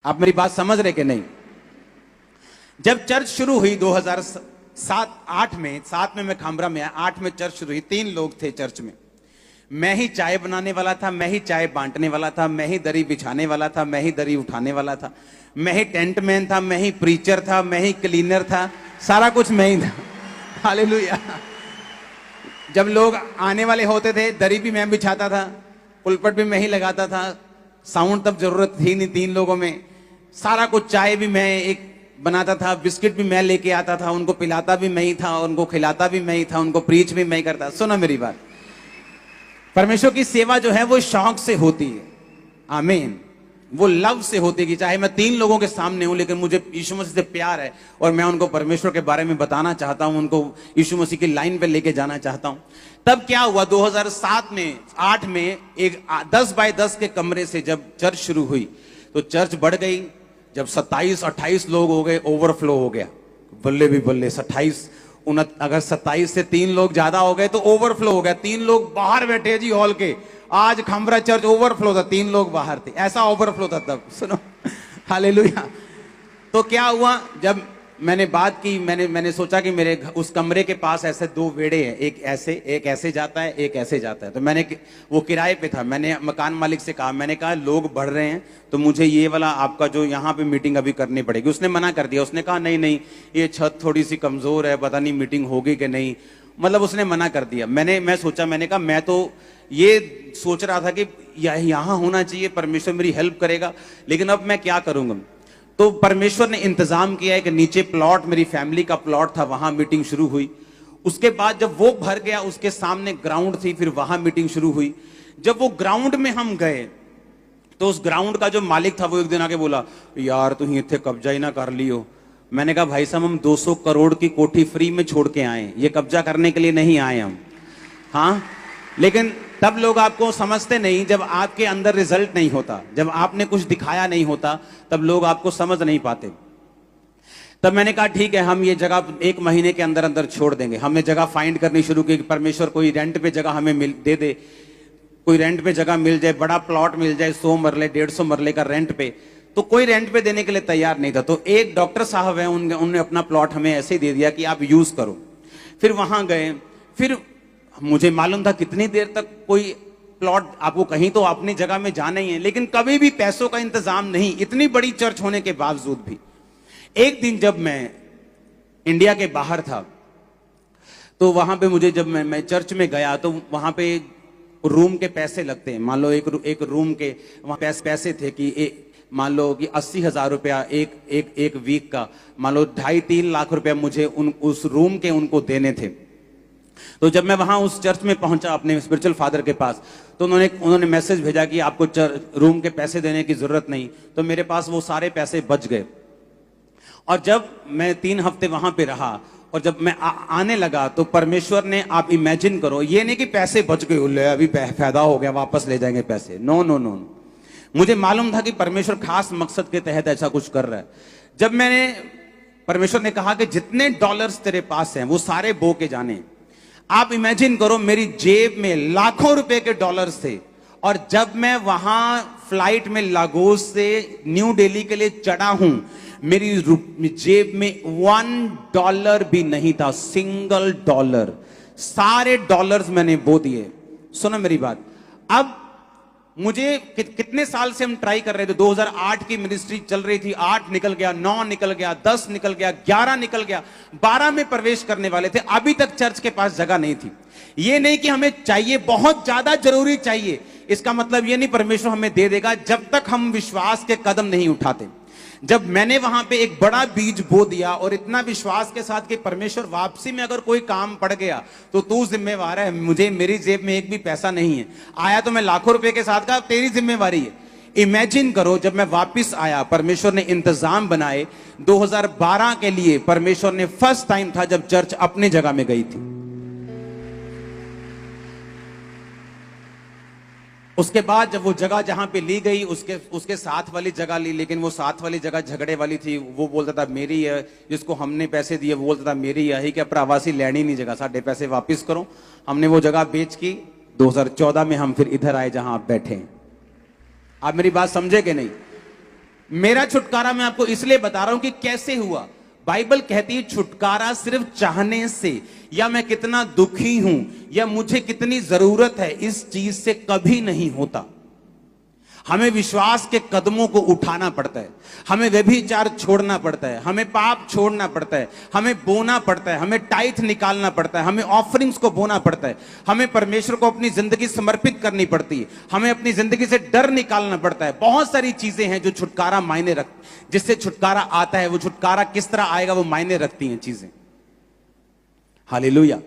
आप मेरी बात समझ रहे कि नहीं? जब चर्च शुरू हुई 2007-8 में, 7 में मैं खामरा में आया, 8 में चर्च शुरू हुई, 3 लोग थे चर्च में। मैं ही चाय बनाने वाला था, मैं ही चाय बांटने वाला था, मैं ही दरी बिछाने वाला था, मैं ही दरी उठाने वाला था, मैं ही टेंट मैन था, मैं ही प्रीचर था, मैं ही क्लीनर था, सारा कुछ मैं ही था। हालेलुया। जब लोग आने वाले होते थे, दरी भी मैं बिछाता था, पुलपट भी मैं ही लगाता था, साउंड तब जरूरत थी नहीं 3 लोगों में, सारा कुछ, चाय भी मैं एक बनाता था, बिस्किट भी मैं लेके आता था, उनको पिलाता भी मैं ही था, उनको खिलाता भी मैं ही था, उनको प्रीच भी मैं ही करता। सुनो मेरी बात, परमेश्वर की सेवा जो है वो शौक से होती है, आमीन, वो लव से होती है कि चाहे मैं 3 लोगों के सामने हूं, लेकिन मुझे यीशु मसीह से प्यार है और मैं उनको परमेश्वर के बारे में बताना चाहता हूं, उनको यीशु मसीह की लाइन पे लेके जाना चाहता हूं। तब क्या हुआ, 2007 में 8 में एक 10 बाय 10 के कमरे से जब चर्च शुरू हुई तो चर्च बढ़ गई। जब 27-28 लोग हो गए, ओवरफ्लो हो गया, बल्ले भी बल्ले, 28 अगर 27 से 3 लोग ज्यादा हो गए तो ओवरफ्लो हो गया। 3 लोग बाहर बैठे जी हॉल के, आज खमरा चर्च ओवरफ्लो था, 3 लोग बाहर थे, ऐसा ओवरफ्लो था तब। सुनो, हालेलुया। तो क्या हुआ, जब मैंने बात की, मैंने सोचा कि मेरे उस कमरे के पास ऐसे 2 वेड़े हैं, एक ऐसे जाता है, एक ऐसे जाता है। तो मैंने, वो किराए पे था, मैंने मकान मालिक से कहा, मैंने कहा लोग बढ़ रहे हैं तो मुझे ये वाला आपका जो यहाँ पे मीटिंग अभी करनी पड़ेगी। उसने मना कर दिया, उसने कहा नहीं नहीं, ये छत थोड़ी सी कमजोर है, पता नहीं मीटिंग होगी कि नहीं, मतलब उसने मना कर दिया। मैं सोचा, मैंने कहा मैं तो ये सोच रहा था कि यहाँ होना चाहिए, परमेश्वर मेरी हेल्प करेगा, लेकिन अब मैं क्या करूंगा। तो परमेश्वर ने इंतजाम किया है कि नीचे प्लॉट, मेरी फैमिली का प्लॉट था, वहां मीटिंग शुरू हुई। उसके बाद जब वो भर गया, उसके सामने ग्राउंड थी, फिर वहां मीटिंग शुरू हुई। जब वो ग्राउंड में हम गए तो उस ग्राउंड का जो मालिक था वो एक दिन आके बोला, यार तुम इतने कब्जा ही ना कर लियो। मैंने कहा भाई साहब, हम 200 करोड़ की कोठी फ्री में छोड़ के आए, ये कब्जा करने के लिए नहीं आए हम। हाँ, लेकिन तब लोग आपको समझते नहीं, जब आपके अंदर रिजल्ट नहीं होता, जब आपने कुछ दिखाया नहीं होता, तब लोग आपको समझ नहीं पाते। तब मैंने कहा ठीक है, हम ये जगह 1 महीने के अंदर अंदर छोड़ देंगे। हमने जगह फाइंड करनी शुरू की, परमेश्वर कोई रेंट पे जगह हमें दे दे, कोई रेंट पे जगह मिल जाए, बड़ा प्लॉट मिल जाए, 100 मरले 150 मरले का रेंट पे। तो कोई रेंट पे देने के लिए तैयार नहीं था। तो एक डॉक्टर साहब है, उन्होंने अपना प्लॉट हमें ऐसे ही दे दिया कि आप यूज करो। फिर वहां गए, फिर मुझे मालूम था कितनी देर तक कोई प्लॉट, आपको कहीं तो अपनी जगह में जाना ही है, लेकिन कभी भी पैसों का इंतजाम नहीं, इतनी बड़ी चर्च होने के बावजूद भी। एक दिन जब मैं इंडिया के बाहर था तो वहां पे मुझे, जब मैं चर्च में गया तो वहां पे रूम के पैसे लगते हैं। मान लो एक रूम के वहां पैसे थे कि मान लो कि 80,000 रुपया एक वीक का, मान लो 2.5-3 लाख रुपया मुझे उस रूम के उनको देने थे। तो जब मैं वहां उस चर्च में पहुंचा अपने स्पिरिचुअल फादर के पास, तो उन्होंने मैसेज भेजा कि आपको रूम के पैसे देने की जरूरत नहीं। तो मेरे पास वो सारे पैसे बच गए। और जब मैं 3 हफ्ते वहां पे रहा और जब मैं आने लगा तो परमेश्वर ने, आप इमेजिन करो, ये नहीं कि पैसे बच गए, अभी फायदा हो गया वापस ले जाएंगे पैसे, नो नो नो। मुझे मालूम था कि परमेश्वर खास मकसद के तहत ऐसा कुछ कर रहा है। जब मैंने, परमेश्वर ने कहा कि जितने डॉलर्स तेरे पास हैं वो सारे बो के जाने। आप इमेजिन करो, मेरी जेब में लाखों रुपए के डॉलर्स थे। और जब मैं वहां फ्लाइट में लागोस से न्यू दिल्ली के लिए चढ़ा हूं, मेरी जेब में $1 भी नहीं था, सिंगल डॉलर। सारे डॉलर्स मैंने बो दिए। सुनो मेरी बात, अब मुझे कितने साल से हम ट्राई कर रहे थे, 2008 की मिनिस्ट्री चल रही थी, 8 निकल गया, 9 निकल गया, 10 निकल गया, 11 निकल गया, 12 में प्रवेश करने वाले थे, अभी तक चर्च के पास जगह नहीं थी। ये नहीं कि हमें चाहिए, बहुत ज्यादा जरूरी चाहिए, इसका मतलब ये नहीं परमेश्वर हमें दे देगा जब तक हम विश्वास के कदम नहीं उठाते। जब मैंने वहां पे एक बड़ा बीज बो दिया और इतना विश्वास के साथ कि परमेश्वर वापसी में अगर कोई काम पड़ गया तो तू जिम्मेवार है, मुझे, मेरी जेब में एक भी पैसा नहीं है, आया तो मैं लाखों रुपए के साथ का, तेरी जिम्मेवारी है। इमेजिन करो, जब मैं वापस आया, परमेश्वर ने इंतजाम बनाए। 2012 के लिए परमेश्वर ने, फर्स्ट टाइम था जब चर्च अपनी जगह में गई थी। उसके बाद जब वो जगह जहां पे ली गई, उसके साथ वाली जगह ली, लेकिन वो साथ वाली जगह झगड़े वाली थी। वो बोलता था मेरी है, जिसको हमने पैसे दिए वो बोलता था मेरी है, ही क्या प्रवासी लेनी नहीं जगह, साढ़े पैसे वापस करो। हमने वो जगह बेच की। 2014 में हम फिर इधर आए जहां आप बैठे हैं। आप मेरी बात समझे कि नहीं? मेरा छुटकारा मैं आपको इसलिए बता रहा हूं कि कैसे हुआ। बाइबल कहती है छुटकारा सिर्फ चाहने से, या मैं कितना दुखी हूं, या मुझे कितनी जरूरत है, इस चीज से कभी नहीं होता। हमें विश्वास के कदमों को उठाना पड़ता है, हमें व्यभिचार छोड़ना पड़ता है, हमें पाप छोड़ना पड़ता है, हमें बोना पड़ता है, हमें टाइथ निकालना पड़ता है, हमें ऑफरिंग्स को बोना पड़ता है, हमें परमेश्वर को अपनी जिंदगी समर्पित करनी पड़ती है, हमें अपनी जिंदगी से डर निकालना पड़ता है। बहुत सारी चीजें हैं जो छुटकारा मायने रख, जिससे छुटकारा आता है। वो छुटकारा किस तरह आएगा वो मायने रखती हैं चीजें। हालेलुया।